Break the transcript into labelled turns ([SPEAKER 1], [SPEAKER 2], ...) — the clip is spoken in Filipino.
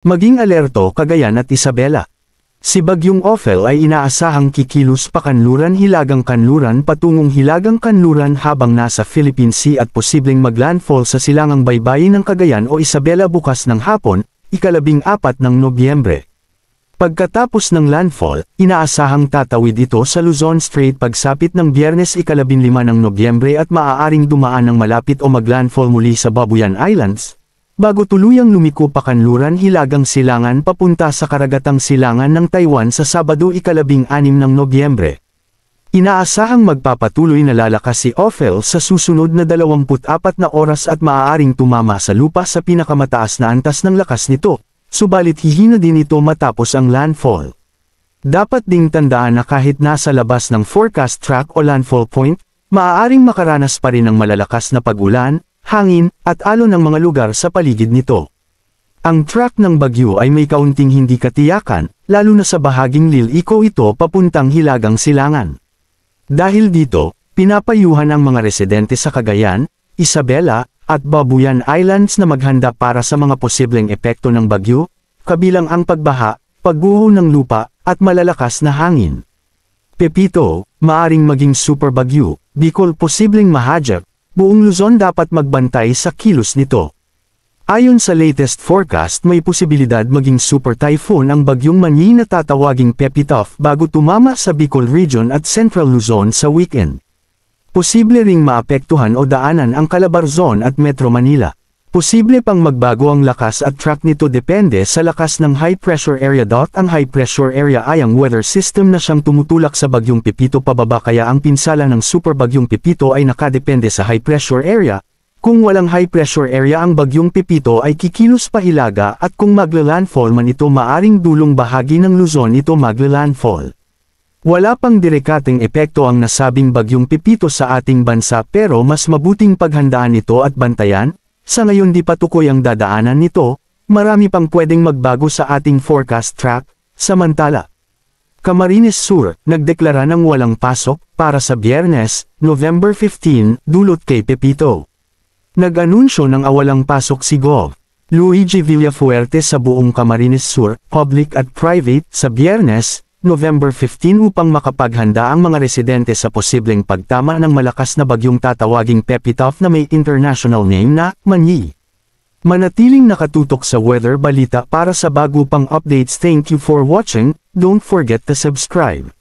[SPEAKER 1] Maging alerto Cagayan at Isabela. Si Bagyong Ophel ay inaasahang kikilos pa Hilagang Kanluran patungong Hilagang Kanluran habang nasa Philippine Sea at posibleng maglandfall sa silangang baybayin ng Cagayan o Isabela bukas ng hapon, 14 ng Nobyembre. Pagkatapos ng landfall, inaasahang tatawid ito sa Luzon Strait pagsapit ng Biyernes 15 ng Nobyembre at maaaring dumaan ng malapit o maglandfall muli sa Babuyan Islands, bago tuluyang lumiko pa Kanluran Hilagang Silangan papunta sa karagatang silangan ng Taiwan sa Sabado 16 ng Nobyembre. Inaasahang magpapatuloy na lalakas si Ophel sa susunod na 24 na oras at maaaring tumama sa lupa sa pinakamataas na antas ng lakas nito, subalit hihina din ito matapos ang landfall. Dapat ding tandaan na kahit nasa labas ng forecast track o landfall point, maaaring makaranas pa rin ng malalakas na pag-ulan, hangin, at alon ng mga lugar sa paligid nito. Ang track ng bagyo ay may kaunting hindi katiyakan, lalo na sa bahaging liliko ito papuntang Hilagang Silangan. Dahil dito, pinapayuhan ang mga residente sa Cagayan, Isabela, at Babuyan Islands na maghanda para sa mga posibleng epekto ng bagyo, kabilang ang pagbaha, pagguho ng lupa, at malalakas na hangin. Pepito, maaring maging super bagyo, Bicol posibleng mahadyak, buong Luzon dapat magbantay sa kilos nito. Ayon sa latest forecast may posibilidad maging super typhoon ang bagyong Manny na tatawaging Pepito bago tumama sa Bicol Region at Central Luzon sa weekend. Posible ring maapektuhan o daanan ang Calabarzon at Metro Manila. Posible pang magbago ang lakas at track nito depende sa lakas ng high pressure area. Ang high pressure area ay ang weather system na siyang tumutulak sa bagyong Pepito pababa kaya ang pinsala ng super bagyong Pepito ay nakadepende sa high pressure area. Kung walang high pressure area ang bagyong Pepito ay kikilos pa Hilaga at kung magla-landfall man ito maaring dulong bahagi ng Luzon ito magla-landfall. Wala pang direkateng epekto ang nasabing bagyong Pepito sa ating bansa pero mas mabuting paghandaan ito at bantayan. Sa ngayon di pa tukoy ang dadaanan nito, marami pang pwedeng magbago sa ating forecast track. Samantala, Camarines Sur, nagdeklara ng walang pasok para sa Biyernes, November 15, dulot kay Pepito. Nag-anunsyo ng awalang pasok si Gov. Luigi Villafuerte sa buong Camarines Sur, public at private, sa Biyernes, November 15 upang makapaghanda ang mga residente sa posibleng pagtama ng malakas na bagyong tatawaging Pepito na may international name na Manny. Manatiling nakatutok sa weather balita para sa bago pang updates. Thank you for watching, don't forget to subscribe.